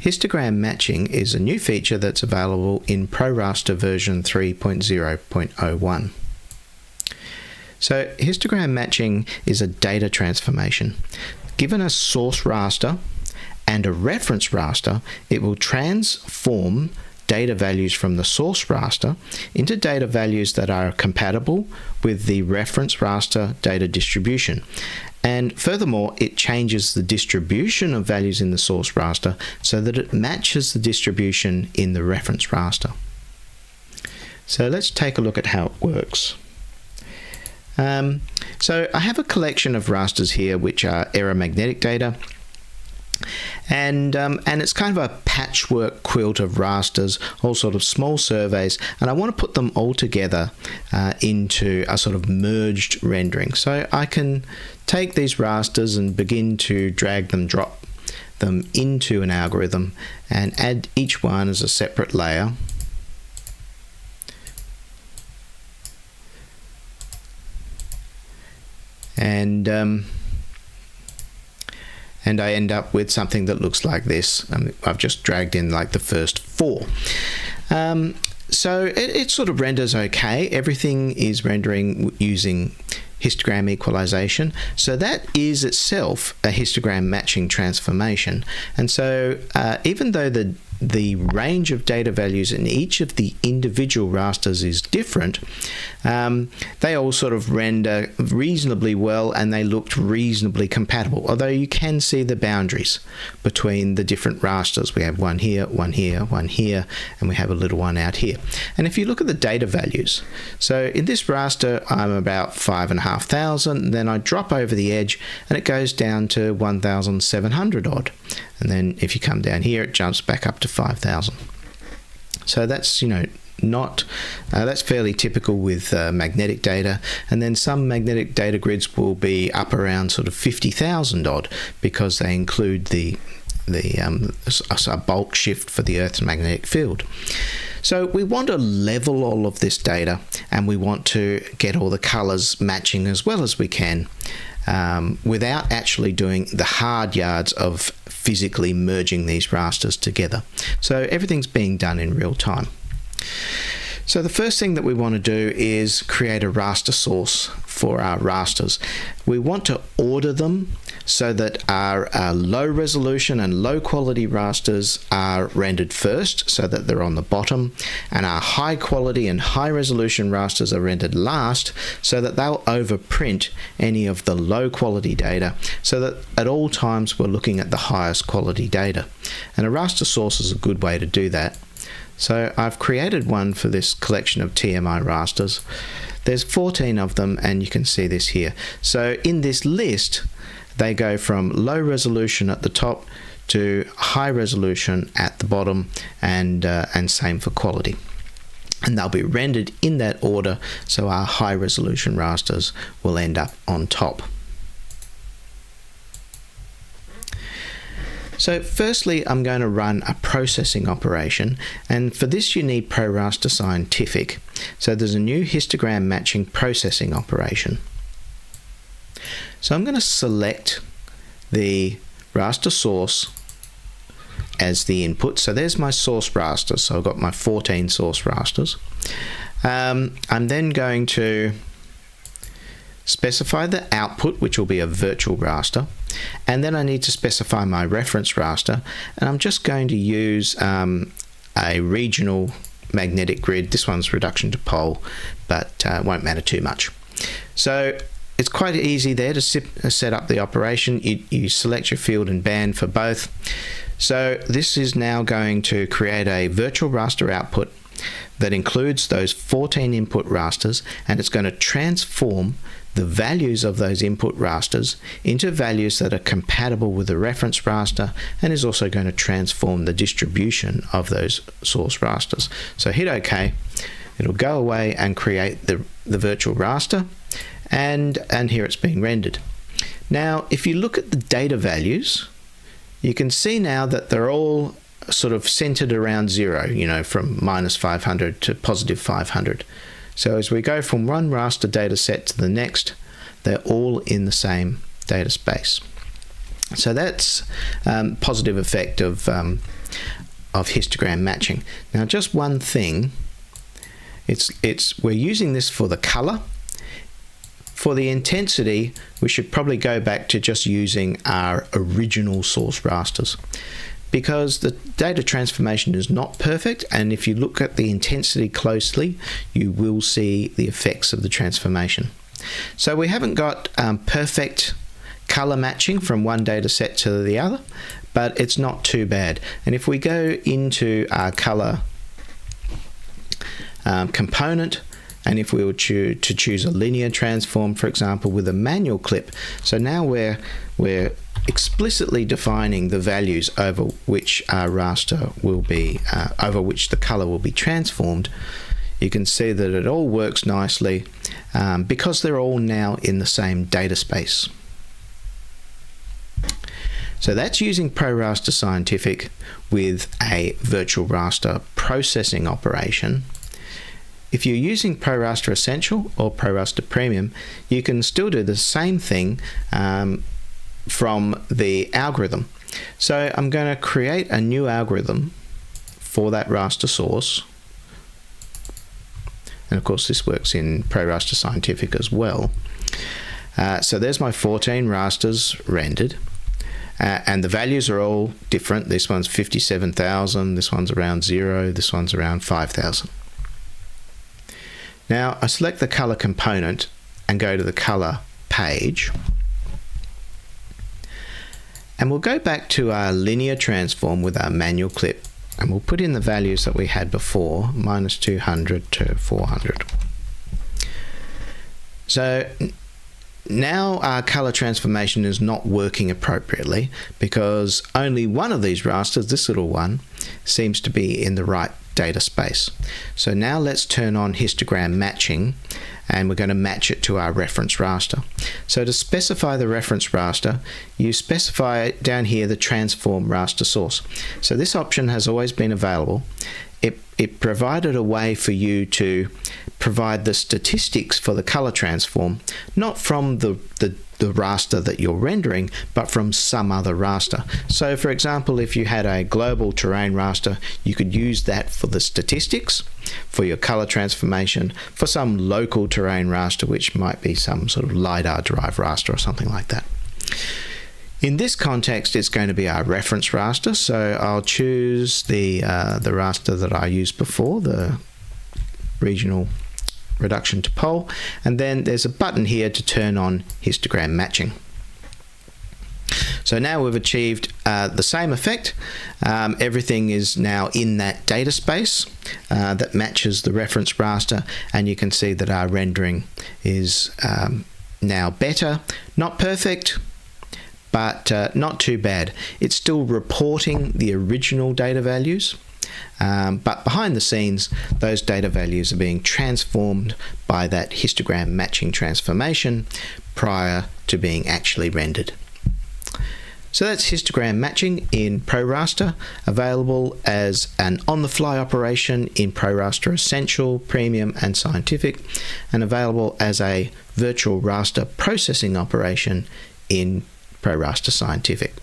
Histogram matching is a new feature that's available in ProRaster version 3.0.01. So histogram matching is a data transformation. Given a source raster and a reference raster, it will transform data values from the source raster into data values that are compatible with the reference raster data distribution. And furthermore, it changes the distribution of values in the source raster so that it matches the distribution in the reference raster. So let's take a look at how it works. So I have a collection of rasters here which are aeromagnetic data, and it's kind of a patchwork quilt of rasters, all sort of small surveys, and I want to put them all together into a sort of merged rendering. So I can take these rasters and begin to drag them, drop them into an algorithm and add each one as a separate layer. And I end up with something that looks like this. I've just dragged in like the first four. So it sort of renders okay. Everything is rendering using histogram equalization. So that is itself a histogram matching transformation. And so even though the range of data values in each of the individual rasters is different, they all sort of render reasonably well and they looked reasonably compatible, although you can see the boundaries between the different rasters. We have one here, one here, one here, and we have a little one out here. And if you look at the data values, so in this raster I'm about 5,500, then I drop over the edge and it goes down to 1,700 odd. And then if you come down here, it jumps back up to 5,000. So that's, that's fairly typical with magnetic data. And then some magnetic data grids will be up around sort of 50,000 odd because they include a bulk shift for the Earth's magnetic field. So we want to level all of this data and we want to get all the colors matching as well as we can, without actually doing the hard yards of physically merging these rasters together. So everything's being done in real time. So the first thing that we want to do is create a raster source for our rasters. We want to order them so that our low resolution and low quality rasters are rendered first so that they're on the bottom, and our high quality and high resolution rasters are rendered last so that they'll overprint any of the low quality data, so that at all times we're looking at the highest quality data. And a raster source is a good way to do that. So I've created one for this collection of TMI rasters. There's 14 of them and you can see this here. So in this list they go from low resolution at the top to high resolution at the bottom, and same for quality. And they'll be rendered in that order, so our high resolution rasters will end up on top. So firstly, I'm going to run a processing operation, and for this you need ProRaster Scientific. So there's a new histogram matching processing operation. So I'm going to select the raster source as the input. So there's my source raster. So I've got my 14 source rasters. I'm then going to specify the output, which will be a virtual raster, and then I need to specify my reference raster, and I'm just going to use a regional magnetic grid. This one's reduction to pole, but won't matter too much. So it's quite easy there to set up the operation. You select your field and band for both. So this is now going to create a virtual raster output that includes those 14 input rasters, and it's going to transform the values of those input rasters into values that are compatible with the reference raster, and is also going to transform the distribution of those source rasters. So hit OK. It'll go away and create the virtual raster, and here it's being rendered. Now if you look at the data values, you can see now that they're all sort of centered around 0, from -500 to +500. So as we go from one raster data set to the next, they're all in the same data space. So that's positive effect of histogram matching. Now, just one thing, we're using this for the color. For the intensity, we should probably go back to just using our original source rasters, because the data transformation is not perfect, and if you look at the intensity closely, you will see the effects of the transformation. So we haven't got perfect color matching from one data set to the other, but it's not too bad. And if we go into our color component, and if we were to choose a linear transform, for example, with a manual clip, so now we're explicitly defining the values over which our raster will be, over which the color will be transformed. You can see that it all works nicely because they're all now in the same data space. So that's using ProRaster Scientific with a virtual raster processing operation. If you're using ProRaster Essential or ProRaster Premium, you can still do the same thing from the algorithm. So I'm going to create a new algorithm for that raster source. And of course this works in ProRaster Scientific as well. So there's my 14 rasters rendered. And the values are all different. This one's 57,000, this one's around 0, this one's around 5,000. Now I select the color component and go to the color page. And we'll go back to our linear transform with our manual clip, and we'll put in the values that we had before, -200 to 400. So now our color transformation is not working appropriately because only one of these rasters, this little one, seems to be in the right data space. So now let's turn on histogram matching, and we're going to match it to our reference raster. So to specify the reference raster, you specify down here the transform raster source. So this option has always been available. It provided a way for you to provide the statistics for the color transform, not from the raster that you're rendering, but from some other raster. So for example, if you had a global terrain raster, you could use that for the statistics, for your color transformation, for some local terrain raster, which might be some sort of LiDAR derived raster or something like that. In this context, it's going to be our reference raster, so I'll choose the raster that I used before, the regional reduction to pole, and then there's a button here to turn on histogram matching. So now we've achieved the same effect. Everything is now in that data space that matches the reference raster, and you can see that our rendering is now better. Not perfect, but not too bad. It's still reporting the original data values, but behind the scenes, those data values are being transformed by that histogram matching transformation prior to being actually rendered. So that's histogram matching in ProRaster, available as an on-the-fly operation in ProRaster Essential, Premium and Scientific, and available as a virtual raster processing operation in ProRaster Scientific.